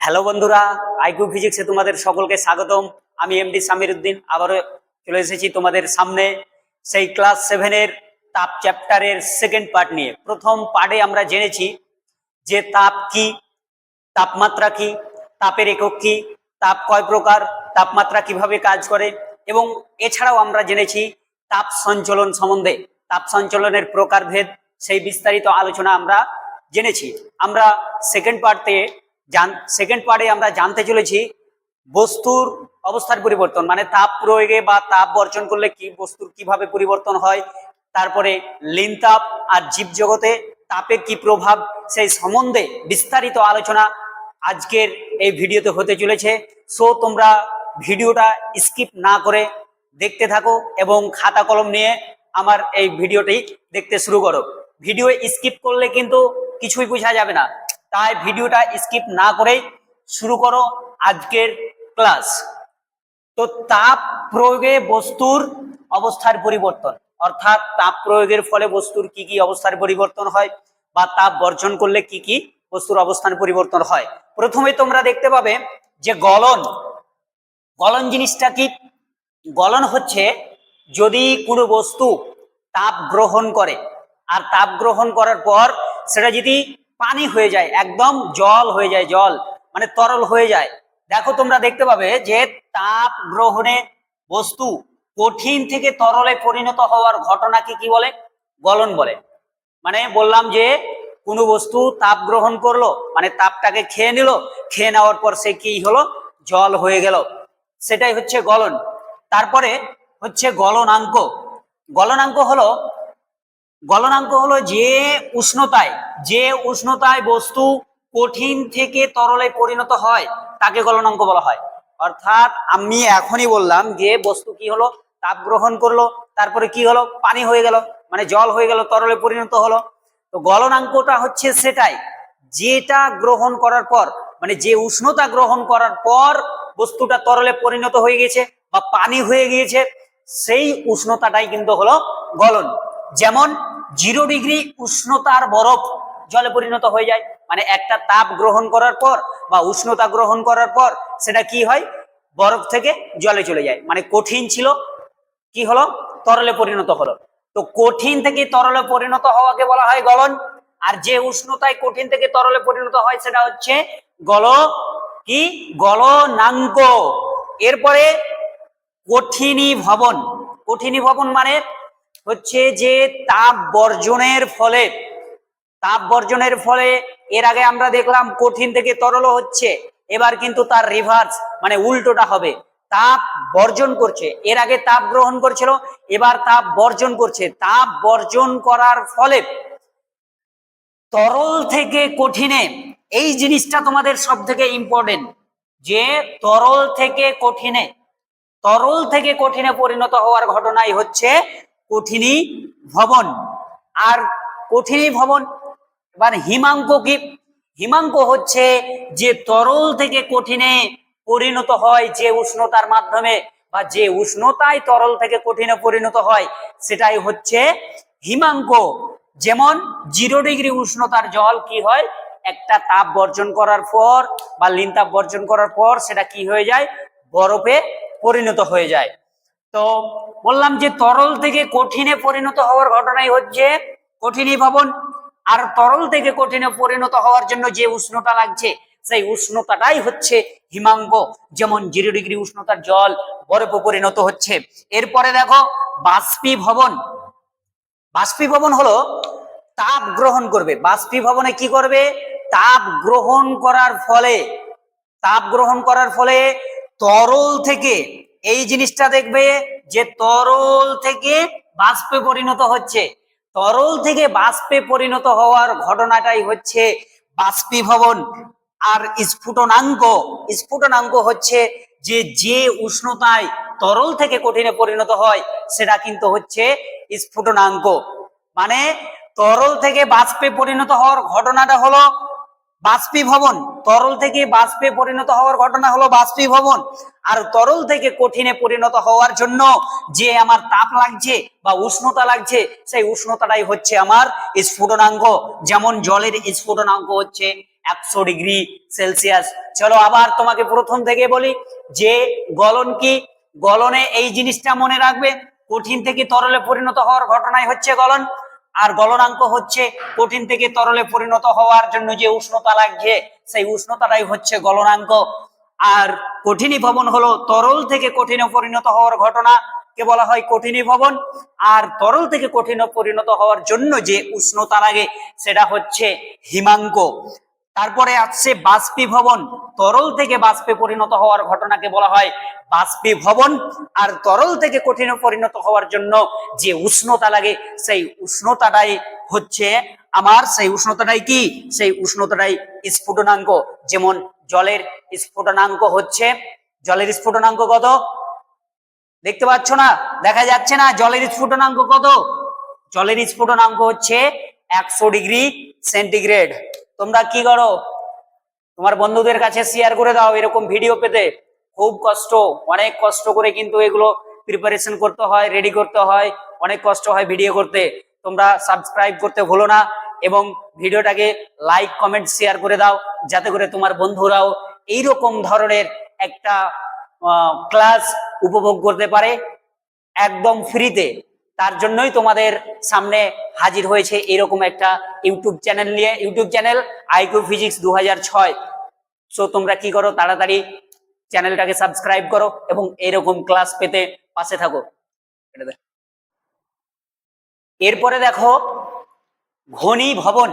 Hello বন্ধুরা, IQ ফিজিক্সে তোমাদের সকলকে স্বাগতম। আমি এমডি সামির উদ্দিন আবারও চলে এসেছি তোমাদের সামনে সেই ক্লাস 7 এর তাপ চ্যাপ্টারের সেকেন্ড পার্ট নিয়ে। প্রথম পার্টে আমরা জেনেছি যে তাপ কি, তাপমাত্রা কি, তাপের একক কি, তাপ কয় প্রকার, তাপমাত্রা কিভাবে কাজ করে, এবং এছাড়াও আমরা জেনেছি তাপ সঞ্চালন সম্বন্ধে, তাপ সঞ্চালনের প্রকারভেদ, সেই বিস্তারিত আলোচনা আমরা জেনেছি। আমরা সেকেন্ড পার্টে আমরা জানতে চলেছি বস্তুর অবস্থার পরিবর্তন, মানে তাপ প্রয়োগে বা তাপ বর্জন করলে কি বস্তুর কিভাবে পরিবর্তন হয়, তারপরে লীন তাপ আর জীবজগতে তাপের কি প্রভাব, সেই সম্বন্ধে বিস্তারিত আলোচনা আজকের এই ভিডিওতে হতে চলেছে। সো তোমরা ভিডিওটা স্কিপ না করে দেখতে থাকো এবং খাতা কলম নিয়ে আমার এই ভিডিওটি দেখতে শুরু করো। ভিডিও স্কিপ করলে কিন্তু কিছুই বোঝা যাবে না, তাই ভিডিওটা স্কিপ না করেই শুরু করো আজকের ক্লাস। তো তাপ প্রয়োগে বস্তুর অবস্থার পরিবর্তন, অর্থাৎ তাপ প্রয়োগের ফলে বস্তুর কি কি অবস্থার পরিবর্তন হয় বা তাপ বর্জন করলে কি কি বস্তুর অবস্থান পরিবর্তন হয়। প্রথমে তোমরা দেখতে পাবে যে গলন জিনিসটা কি। গলন হচ্ছে যদি কোনো বস্তু তাপ গ্রহণ করে আর তাপ গ্রহণ করার পর সেটা যদি পানি হয়ে যায়, একদম জল হয়ে যায়, জল মানে তরল হয়ে যায়। দেখো তোমরা দেখতে পাবে যে তাপ গ্রহণে বস্তু কঠিন থেকে তরলে পরিণত হওয়ার ঘটনাকে কি বলে? গলন বলে। মানে বললাম যে কোনো বস্তু তাপ গ্রহণ করলো, মানে তাপটাকে খেয়ে নিল, খেয়ে নেওয়ার পর সে কি হলো? জল হয়ে গেল, সেটাই হচ্ছে গলন। তারপরে হচ্ছে গলনাঙ্ক। গলনাঙ্ক হলো যে উষ্ণতায় বস্তু কঠিন থেকে তরলে পরিণত হয় তাকে গলনাঙ্ক বলা হয়। অর্থাৎ আমি এখনই বললাম যে বস্তু কি হলো? তাপ গ্রহণ করলো, তারপরে কি হলো? পানি হয়ে গেল, মানে জল হয়ে গেল, তরলে পরিণত হলো। তো গলনাঙ্কটা হচ্ছে সেটাই, যেটা গ্রহণ করার পর, মানে যে উষ্ণতা গ্রহণ করার পর বস্তুটা তরলে পরিণত হয়ে গেছে বা পানি হয়ে গিয়েছে, সেই উষ্ণতাটাই কিন্তু হলো গলন। যেমন 0 ডিগ্রি উষ্ণতার বরফ জলে পরিণত হয়ে যায়, মানে একটা তাপ গ্রহণ করার পর বা উষ্ণতা গ্রহণ করার পর সেটা কি হয়? বরফ থেকে জলে চলে যায়, মানে কঠিন ছিল কি হলো? তরলে পরিণত হলো। তো কঠিন থেকে তরলে পরিণত হওয়াকে বলা হয় গলন, আর যে উষ্ণতায় কঠিন থেকে তরলে পরিণত হয় সেটা হচ্ছে গলনাঙ্ক। এরপরে কঠিনীভবন মানে হচ্ছে যে তাপ বর্জনের ফলে এর আগে আমরা দেখলাম কঠিন থেকে তরল হচ্ছে, এবার কিন্তু তার রিভার্স মানে উল্টোটা হবে। তাপ বর্জন করছে, এর আগে তাপ গ্রহণ করছিল, এবার তাপ বর্জন করছে। তাপ বর্জন করার ফলে তরল থেকে কঠিনে, এই জিনিসটা তোমাদের সব থেকে ইম্পর্টেন্ট, যে তরল থেকে কঠিনে পরিণত হওয়ার ঘটনাই হচ্ছে কঠিনীভবন। আর কঠিনীভবন এবার হিমাঙ্ক কি? হিমাঙ্ক হচ্ছে যে তরল থেকে কঠিনে পরিণত হয় যে উষ্ণতার মাধ্যমে, বা যে উষ্ণতায় তরল থেকে কঠিনে পরিণত হয় সেটাই হচ্ছে হিমাঙ্ক। যেমন 0 ডিগ্রি উষ্ণতার জল কি হয়? একটা তাপ বর্জন করার পর বা লীন তাপ বর্জন করার পর সেটা কি হয়ে যায়? বরফে পরিণত হয়ে যায়। তো বললাম যে তরল থেকে কঠিনে পরিণত হওয়ার ঘটনাই হচ্ছে কঠিনীভবন, আর তরল থেকে কঠিনে পরিণত হওয়ার জন্য যে উষ্ণতা লাগছে সেই উষ্ণতাটাই হচ্ছে হিমাঙ্ক। যেমন 0 ডিগ্রি উষ্ণতার জল বরফে পরিণত হচ্ছে। এরপরে দেখো বাষ্পীভবন হলো তাপ গ্রহণ করবে। বাষ্পীভবনে কি করবে? তাপ গ্রহণ করার ফলে তরল থেকে, এই জিনিসটা দেখবে যে তরল থেকে বাষ্পে পরিণত হচ্ছে, তরল থেকে বাষ্পে পরিণত হওয়ার ঘটনাটাই হচ্ছে বাষ্পীভবন। আর স্ফুটনাঙ্ক হচ্ছে যে উষ্ণতায় তরল থেকে কঠিনে পরিণত হয় সেটা কিন্তু হচ্ছে স্ফুটনাঙ্ক। মানে তরল থেকে বাষ্পে পরিণত হওয়ার ঘটনাটা হলো বাষ্পীভবন, তরল থেকে বাষ্পে পরিণত হওয়ার ঘটনা হলো বাষ্পীভবন। আর তরল থেকে কঠিনে পরিণত হওয়ার জন্য যে আমার তাপ লাগছে বা উষ্ণতা লাগছে সেই উষ্ণতাটাই হচ্ছে আমার স্ফুটনাঙ্ক। যেমন জলের স্ফুটনাঙ্ক হচ্ছে 100°C। চলো আবার তোমাকে প্রথম থেকে বলি যে গলন কি। গলনে এই জিনিসটা মনে রাখবে, কঠিন থেকে তরলে পরিণত হওয়ার ঘটনাই হচ্ছে গলন। আর গলনাঙ্ক হচ্ছে কঠিন থেকে তরলে পরিণত হওয়ার জন্য যে উষ্ণতা লাগছে সেই উষ্ণতাটাই হচ্ছে গলনাঙ্ক। আর কঠিনীভবন হলো তরল থেকে কঠিনে পরিণত হওয়ার ঘটনা কে বলা হয় কঠিনীভবন। আর তরল থেকে কঠিনে পরিণত হওয়ার জন্য যে উষ্ণতা লাগে সেটা হচ্ছে হিমাঙ্ক। তারপরে আসছে বাষ্পীভবন, তরল থেকে বাষ্পে পরিণত হওয়ার ঘটনাকে বলা হয় বাষ্পীভবন। আর তরল থেকে কঠিনে পরিণত হওয়ার জন্য যে উষ্ণতা লাগে সেই উষ্ণতাটাই হচ্ছে সেই উষ্ণতাটাই কি, সেই উষ্ণতাটাই স্ফুটনাঙ্ক। যেমন জলের স্ফুটনাঙ্ক হচ্ছে, জলের স্ফুটনাঙ্ক কত দেখতে পাচ্ছ না, দেখা যাচ্ছে না? জলের স্ফুটনাঙ্ক কত? জলের স্ফুটনাঙ্ক হচ্ছে 100°C। তোমরা কি করো, তোমার বন্ধুদের কাছে শেয়ার করে দাও এরকম ভিডিও পেতে। খুব কষ্ট, অনেক কষ্ট করে কিন্তু এগুলো প্রিপারেশন করতে হয়, রেডি করতে হয়, অনেক কষ্ট হয় ভিডিও করতে। তোমরা সাবস্ক্রাইব করতে ভুলো না এবং ভিডিওটাকে লাইক কমেন্ট শেয়ার করে দাও, যাতে করে তোমার বন্ধুরাও এইরকম ধরনের একটা ক্লাস উপভোগ করতে পারে একদম ফ্রিতে। তার জন্যই তোমাদের সামনে হাজির হয়েছে এরকম একটা ইউটিউব চ্যানেল নিয়ে, YouTube channel IQ physics 2006। So তোমরা কি করো, তাড়াতাড়ি চ্যানেলটাকে সাবস্ক্রাইব করো এবং এরকম ক্লাস পেতে পাশে থাকো। এরপরে দেখো ঘনীভবন।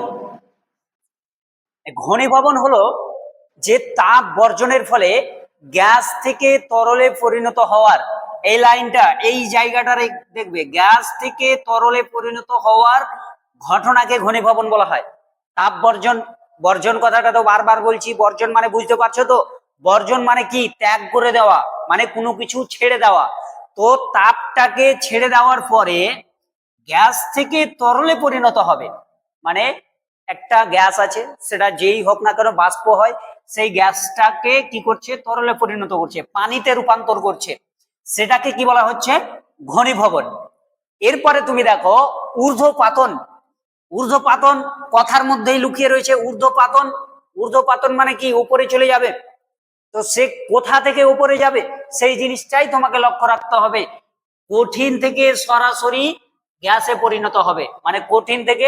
ঘনীভবন হলো যে তাপ বর্জনের ফলে গ্যাস থেকে তরলে পরিণত হওয়ার, এই লাইনটা এই জায়গাটা দেখবে, গ্যাস থেকে তরলে পরিণত হওয়ার ঘটনাকে ঘনীভবন বলা হয়। তাপ বর্জন, বর্জন কথাটা তো বারবার বলছি, বর্জন মানে বুঝতে পারছো তো? বর্জন মানে কি, ত্যাগ করে দেওয়া, মানে কোনো কিছু ছেড়ে দেওয়া। তো তাপটাকে ছেড়ে দেওয়ার পরে গ্যাস থেকে তরলে পরিণত হবে, মানে একটা গ্যাস আছে, সেটা যেই হোক না কেন বাষ্প হয়, সেই গ্যাসটাকে কি করছে, তরলে পরিণত করছে, পানিতে রূপান্তর করছে, সেটাকে কি বলা হচ্ছে ঘনীভবন। এরপরে তুমি দেখো ঊর্ধ্বপাতন। ঊর্ধ্বপাতন কথার মধ্যেই লুকিয়ে রয়েছে ঊর্ধ্বপাতন। ঊর্ধ্বপাতন মানে কি, উপরে চলে যাবে। তো সে কোথা থেকে উপরে যাবে সেই জিনিসটাই তোমাকে লক্ষ্য রাখতে হবে। কঠিন থেকে সরাসরি গ্যাসে পরিণত হবে, মানে কঠিন থেকে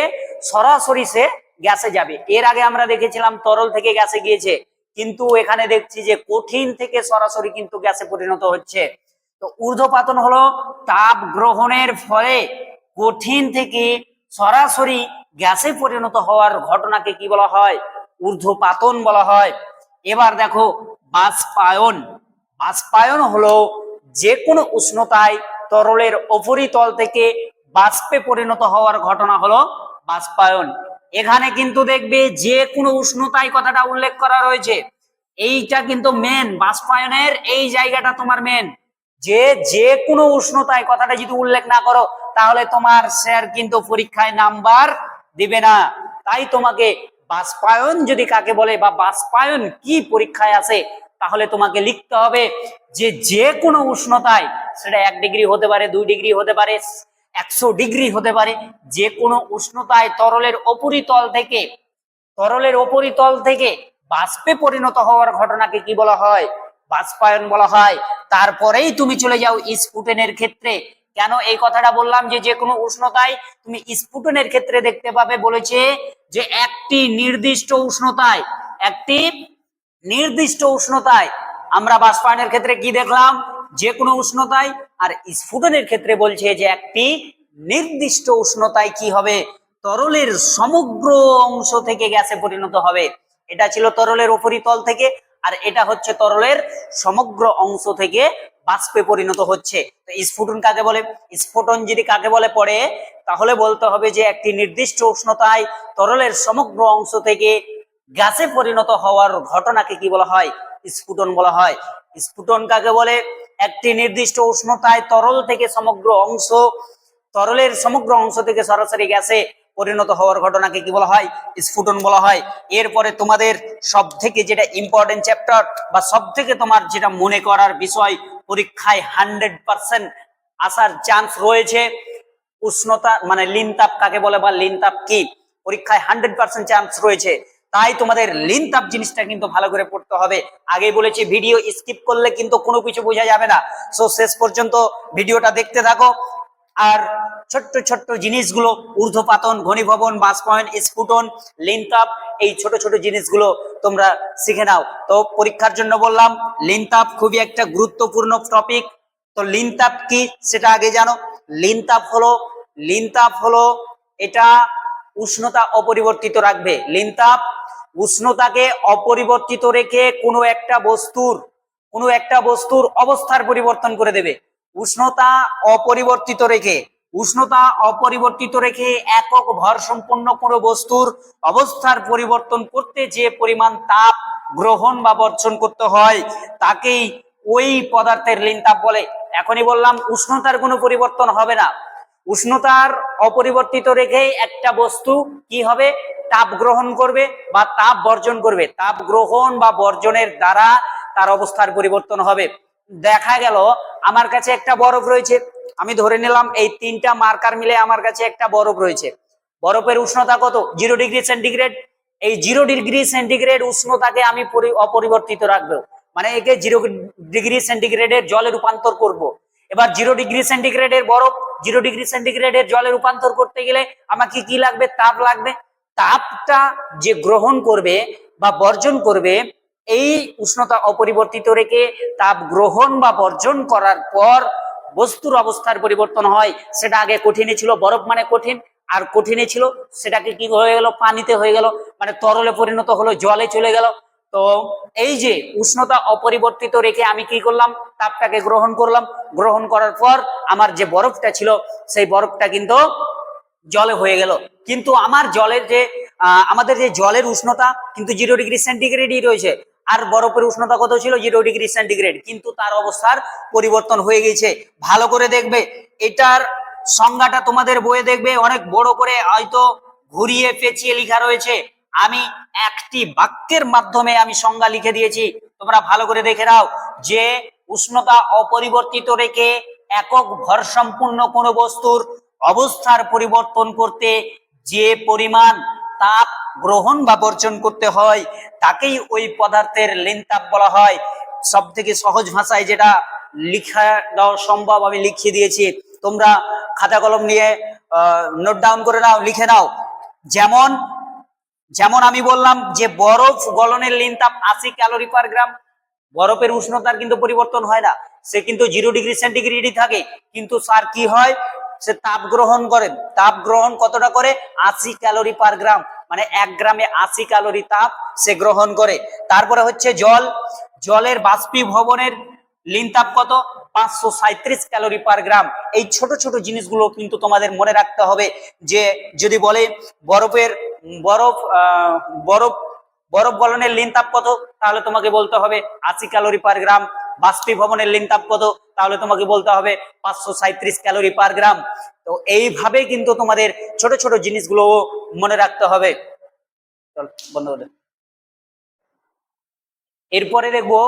সরাসরি সে গ্যাসে যাবে। এর আগে আমরা দেখেছিলাম তরল থেকে গ্যাসে গিয়েছে, কিন্তু এখানে দেখছি যে কঠিন থেকে সরাসরি কিন্তু গ্যাসে পরিণত হচ্ছে। তো ঊর্ধ্বপাতন হলো তাপ গ্রহণের ফলে কঠিন থেকে সরাসরি গ্যাসে পরিণত হওয়ার ঘটনাকে কি বলা হয়, ঊর্ধ্বপাতন বলা হয়। এবার দেখো বাষ্পায়ন। বাষ্পায়ন হলো যে কোনো উষ্ণতায় তরলের উপরিতল থেকে বাষ্পে পরিণত হওয়ার ঘটনা হলো বাষ্পায়ন। এখানে কিন্তু দেখবে যে কোনো উষ্ণতায় কথাটা উল্লেখ করা রয়েছে, এইটা কিন্তু মেন, বাষ্পায়নের এই জায়গাটা তোমার মেন। যে কোনো উষ্ণতায় কথাটা যদি উল্লেখ না করো তাহলে তোমার স্যার কিন্তু পরীক্ষায় নাম্বার দিবে না। তাই তোমাকে বাষ্পায়ন যদি কাকে বলে বা বাষ্পায়ন কি পরীক্ষায় আসে, তাহলে তোমাকে লিখতে হবে যে কোনো উষ্ণতায়, সেটা 1 ডিগ্রি হতে পারে, 2 ডিগ্রি হতে পারে, 100 ডিগ্রি হতে পারে, যে কোনো উষ্ণতায় তরলের উপরিতল থেকে বাষ্পে পরিণত হওয়ার ঘটনাকে কি বলা হয়, বাষ্পায়ন বলা হয়। তারপরেই তুমি চলে যাও স্ফুটনের ক্ষেত্রে। কেন এই কথাটা বললাম যে কোনো উষ্ণতায়, তুমি স্ফুটনের ক্ষেত্রে দেখতে পাবে বলেছে যে একটি নির্দিষ্ট উষ্ণতায় আমরা বাষ্পায়নের ক্ষেত্রে কি দেখলাম, যে কোনো উষ্ণতায়। আর স্ফুটনের ক্ষেত্রে বলছে যে একটি নির্দিষ্ট উষ্ণতায় কি হবে, তরলের সমগ্র অংশ থেকে গ্যাসে পরিণত হবে। এটা ছিল তরলের উপরিতল থেকে, আর এটা হচ্ছে তরলের সমগ্র অংশ থেকে বাষ্পে পরিণত হচ্ছে। তো স্ফুটন কাকে বলে, স্ফুটন যদি কাকে বলে পড়ে, তাহলে বলতে হবে যে একটি নির্দিষ্ট উষ্ণতায় তরলের সমগ্র অংশ থেকে গ্যাসে পরিণত হওয়ার ঘটনাকে কি বলা হয়, স্ফুটন বলা হয়। স্ফুটন কাকে বলে, একটি নির্দিষ্ট উষ্ণতায় তরলের সমগ্র অংশ থেকে সরাসরি গ্যাসে পরিণত হওয়ার ঘটনাকে কি বলা হয়, স্ফুটন বলা হয়। এরপরে তোমাদের সব থেকে যেটা ইম্পর্টেন্ট চ্যাপ্টার বা সব থেকে তোমার যেটা মনে করার বিষয়, পরীক্ষায় 100% আসার চান্স রয়েছে, উষ্ণতা মানে লিন তাপ কাকে বলে বা লিন তাপ কি, পরীক্ষায় 100% চান্স রয়েছে। তাই তোমাদের লিন তাপ জিনিসটা কিন্তু ভালো করে পড়তে হবে। আগে বলেছি ভিডিও স্কিপ করলে কিন্তু কোনো কিছু বোঝা যাবে না, সো শেষ পর্যন্ত ভিডিওটা দেখতে থাকো। আর ছোট্ট ছোট্ট জিনিসগুলো ঊর্ধ্বপাতন, ঘনীভবন, বাষ্পায়ন, স্ফুটন, লিন তাপ, এই ছোট ছোট জিনিসগুলো তোমরা শিখে নাও। তো পরীক্ষার জন্য বললাম লিন তাপ খুবই একটা গুরুত্বপূর্ণ টপিক। তো লিন তাপ কি সেটা আগে জানো। লিন তাপ হলো এটা উষ্ণতা অপরিবর্তিত রাখবে। লিন তাপ উষ্ণতাকে অপরিবর্তিত রেখে কোনো একটা বস্তুর অবস্থার পরিবর্তন করে দেবে। উষ্ণতা অপরিবর্তিত রেখে একক ভর সম্পন্ন কোনো বস্তুর অবস্থার পরিবর্তন করতে যে পরিমাণ তাপ গ্রহণ বা বর্জন করতে হয় তাকেই ওই পদার্থের লিন তাপ বলে। এখনই বললাম উষ্ণতার কোনো পরিবর্তন হবে না, উষ্ণতার অপরিবর্তিত রেখে একটা বস্তু কি হবে, তাপ গ্রহণ করবে বা তাপ বর্জন করবে। তাপ গ্রহণ বা বর্জনের দ্বারা তার অবস্থার পরিবর্তন হবে। দেখা গেল আমার কাছে একটা বরফ রয়েছে, আমি ধরে নিলাম এই তিনটা মার্কার মিলে আমার কাছে একটা বরফ রয়েছে। বরফের উষ্ণতা কত? 0°C। এই 0°C উষ্ণতাকে আমি অপরিবর্তিত রাখবো, মানে একে 0°C জলে রূপান্তর করব। এবার 0°C বরফ 0°C জলে রূপান্তর করতে গেলে আমাকে কি লাগবে? তাপ লাগবে। তাপটা যে গ্রহণ করবে বা বর্জন করবে, এই উষ্ণতা অপরিবর্তিত রেখে তাপ গ্রহণ বা বর্জন করার পর বস্তুর অবস্থার পরিবর্তন হয়। সেটা আগে কঠিনে ছিল, বরফ মানে কঠিন, আর কঠিনে ছিল সেটাকে কি হয়ে গেল? পানিতে হয়ে গেল, মানে তরলে পরিণত হলো, জলে চলে গেল। তো এই যে উষ্ণতা অপরিবর্তিত রেখে আমি কি করলাম? তাপটাকে গ্রহণ করলাম। গ্রহণ করার পর আমার যে বরফটা ছিল সেই বরফটা কিন্তু জলে হয়ে গেল। কিন্তু আমাদের যে জলের উষ্ণতা কিন্তু 0°C রয়েছে, আর বরফের উষ্ণতা কত ছিল? 0°C, কিন্তু তার অবস্থার পরিবর্তন হয়ে গেছে। ভালো করে দেখবে, এটার সংজ্ঞাটা তোমাদের বইয়ে দেখবে অনেক বড় করে হয়তো ঘুরিয়ে পেঁচিয়ে লেখা রয়েছে। আমি একটি বাক্যের মাধ্যমে আমি সংজ্ঞা লিখে দিয়েছি, তোমরা ভালো করে দেখে নাও যে উষ্ণতা অপরিবর্তিত রেখে একক ভর সম্পূর্ণ কোনো বস্তুর অবস্থার পরিবর্তন করতে যে পরিমাণ তাপ গ্রহণ বা বর্জন করতে হয় তাকেই ওই পদার্থের লিন তাপ বলা হয়। সব থেকে সহজ ভাষায় যেটা লিখা দেওয়া সম্ভব আমি লিখিয়ে দিয়েছি, তোমরা খাতা কলম নিয়ে নোট ডাউন করে নাও, লিখে নাও। যেমন আমি বললাম যে বরফ গলনের লিন তাপ 80 ক্যালোরি পার গ্রাম। বরফের উষ্ণতার কিন্তু পরিবর্তন হয় না, সে কিন্তু 0°C থাকে, কিন্তু স্যার কি হয়? সে তাপ গ্রহণ করে। তাপ গ্রহণ কতটা করে? 80 ক্যালোরি পার গ্রাম, মানে 1 গ্রামে 80 ক্যালোরি তাপ সে গ্রহণ করে। তারপরে হচ্ছে জলের বাষ্পীভবনের লিন তাপ কত? 537 ক্যালোরি পার গ্রাম। এই ছোট ছোট জিনিসগুলো কিন্তু তোমাদের মনে রাখতে হবে। যে যদি বলে বরফের বরফ বরফ বরফ গলনের লিন তাপ কত, তাহলে তোমাকে বলতে হবে 80 ক্যালোরি পার গ্রাম। বাষ্পীভবনের লিন তাপ কত, তাহলে তোমাকে বলতে হবে 537 ক্যালোরি পার গ্রাম। তো এইভাবে কিন্তু তোমাদের ছোট ছোট জিনিসগুলো মনে রাখতে হবে। চল বন্ধ করে। এরপরে দেখবো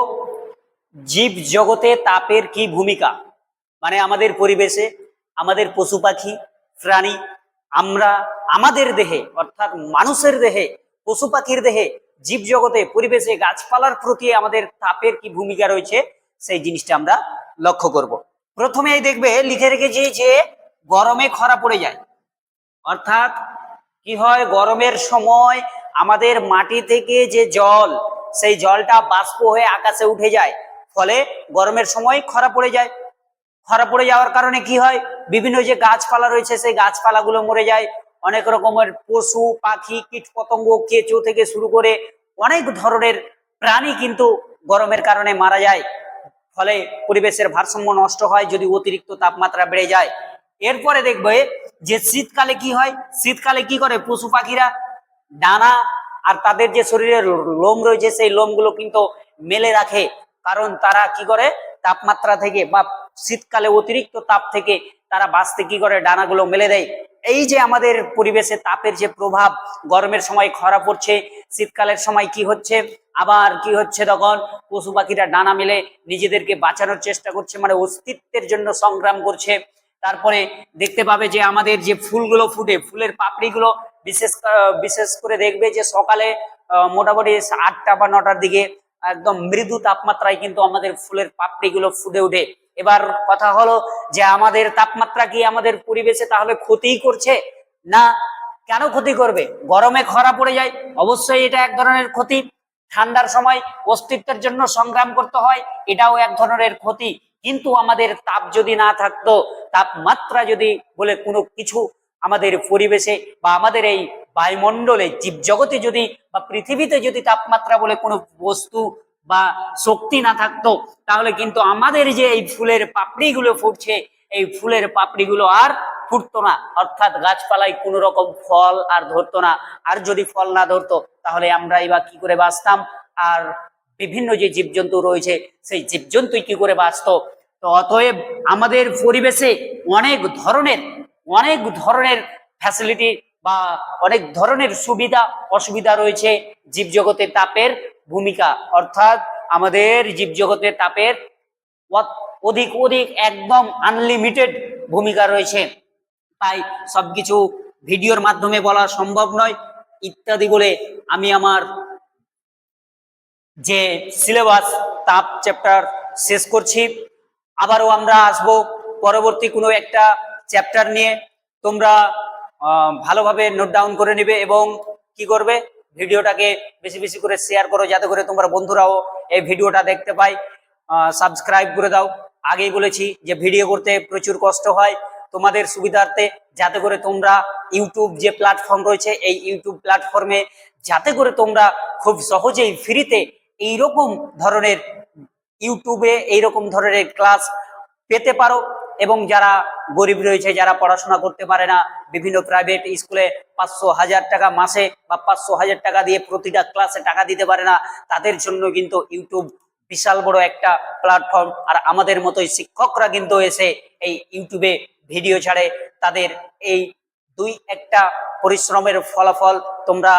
জীব জগতে তাপের কি ভূমিকা, মানে আমাদের পরিবেশে, আমাদের পশু পাখি প্রাণী, আমরা আমাদের দেহে অর্থাৎ মানুষের দেহে, পশু পাখির দেহে, জীব জগতে, পরিবেশে, গাছপালার প্রতি আমাদের তাপের কি ভূমিকা রয়েছে সেই জিনিসটা আমরা লক্ষ্য করব। প্রথমেই দেখবে লিখে রেখেছি যে গরমে খরা পড়ে যায়, অর্থাৎ কি হয়? গরমের সময় আমাদের মাটি থেকে যে জল, সেই জলটা বাষ্প হয়ে আকাশে উঠে যায়, ফলে গরমের সময় খরা পড়ে যায়। খরা পড়ে যাওয়ার কারণে কি হয়? বিভিন্ন যে গাছপালা রয়েছে সেই গাছপালাগুলো মরে যায়। অনেক রকমের পশু পাখি, কীট পতঙ্গ, কেঁচো থেকে শুরু করে অনেক ধরনের প্রাণী কিন্তু গরমের কারণে মারা যায়। ফলে পরিবেশের ভারসাম্য নষ্ট হয় যদি অতিরিক্ত তাপমাত্রা বেড়ে যায়। এরপরে দেখবে যে শীতকালে কি হয়? শীতকালে কি করে পশু পাখিরা? ডানা আর তাদের যে শরীরের লোম রয়েছে সেই লোমগুলো কিন্তু মেলে রাখে, কারণ তারা কি করে? তাপমাত্রা থেকে বা শীতকালে অতিরিক্ত তাপ থেকে তারা বাঁচতে কি করে? ডানাগুলো মেলে দেয়। এই যে আমাদের পরিবেশে তাপের যে প্রভাব, গরমের সময় খরা পড়ছে, শীতকালের সময় কি হচ্ছে, আবার কি হচ্ছে? তখন পশু পাখিরা ডানা মেলে নিজেদেরকে বাঁচানোর চেষ্টা করছে, মানে অস্তিত্বের জন্য সংগ্রাম করছে। তারপরে দেখতে পাবে যে আমাদের যে ফুলগুলো ফুটে, ফুলের পাপড়িগুলো বিশেষ করে দেখবে যে সকালে মোটামুটি 8টা বা 9টার দিকে একদম মৃদু তাপমাত্রায় কিন্তু আমাদের ফুলের পাপড়িগুলো ফুটে ওঠে। এবার কথা হলো যে আমাদের তাপমাত্রা কি আমাদের পরিবেশে তাহলে ক্ষতিই করছে না? কেন ক্ষতি করবে? গরমে খরা পড়ে যায়, অবশ্যই এটা এক ধরনের ক্ষতি। ঠান্ডার সময় অস্তিত্বের জন্য সংগ্রাম করতে হয়, এটাও এক ধরনের ক্ষতি। কিন্তু আমাদের তাপ যদি না থাকতো, তাপমাত্রা যদি বলে কোনো কিছু আমাদের পরিবেশে বা আমাদের এই বায়ুমণ্ডলে জীবজগতে যদি বা পৃথিবীতে যদি তাপমাত্রা বলে কোনো বস্তু বা শক্তি না থাকতো, তাহলে কিন্তু আমাদের যে এই ফুলের পাপড়িগুলো ফুটছে, এই ফুলের পাপড়িগুলো আর ফুটতো না, অর্থাৎ গাছপালায় কোনো রকম ফল আর ধরতো না। আর যদি ফল না ধরতো তাহলে আমরাই বা কি করে বাঁচতাম? আর বিভিন্ন যে জীবজন্তু রয়েছে সেই জীবজন্তুই কি করে বাঁচতো? তো অতএব আমাদের পরিবেশে অনেক ধরনের ফ্যাসিলিটি বা অনেক ধরনের সুবিধা অসুবিধা রয়েছে। জীবজগতে তাপের ভূমিকা, অর্থাৎ আমাদের জীবজগতে তাপের অধিক অধিক একদম আনলিমিটেড ভূমিকা রয়েছে। তাই সবকিছু ভিডিওর মাধ্যমে বলা সম্ভব নয় ইত্যাদি বলে আমি আমার যে সিলেবাস তাপ চ্যাপ্টার শেষ করছি। আবারও আমরা আসব পরবর্তী কোনো একটা চ্যাপ্টার নিয়ে। তোমরা ভালোভাবে নোট ডাউন করে নেবে এবং কি করবে, ভিডিওটাকে বেশি বেশি করে শেয়ার করো যাতে করে তোমরা বন্ধুরাও এই ভিডিওটা দেখতে পায়। সাবস্ক্রাইব করে দাও। আগেই বলেছি যে ভিডিও করতে প্রচুর কষ্ট হয়, তোমাদের সুবিধার্থে যাতে করে তোমরা ইউটিউব যে প্ল্যাটফর্ম রয়েছে এই ইউটিউব প্ল্যাটফর্মে যাতে করে তোমরা খুব সহজেই ফ্রিতে এইরকম ধরনের ইউটিউবে এইরকম ধরনের ক্লাস পেতে পারো। এবং যারা গরিব রয়েছে, যারা পড়াশোনা করতে পারে না, বিভিন্ন প্রাইভেট স্কুলে 500,000 টাকা মাসে বা 500,000 টাকা দিয়ে প্রতিটা ক্লাসে টাকা দিতে পারে না, তাদের জন্য কিন্তু ইউটিউব বিশাল বড় একটা প্ল্যাটফর্ম। আর আমাদের মতোই শিক্ষকরা কিন্তু এসে এই ইউটিউবে ভিডিও ছাড়ে। তাদের এই দুই একটা পরিশ্রমের ফলাফল তোমরা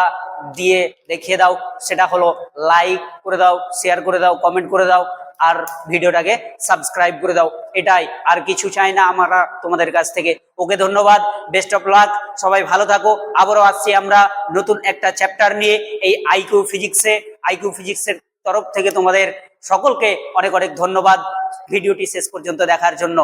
দিয়ে দেখিয়ে দাও, সেটা হলো লাইক করে দাও, শেয়ার করে দাও, কমেন্ট করে দাও আর ভিডিওটাকে সাবস্ক্রাইব করে দাও। এটাই, আর কিছু চাই না আমরা তোমাদের কাছ থেকে। ওকে, ধন্যবাদ, বেস্ট অফ লাক, সবাই ভালো থাকো। আবারও আসছি আমরা নতুন একটা চ্যাপ্টার নিয়ে এই আইকিউ ফিজিক্সের তরফ থেকে তোমাদের সকলকে অনেক অনেক ধন্যবাদ ভিডিওটি শেষ পর্যন্ত দেখার জন্য।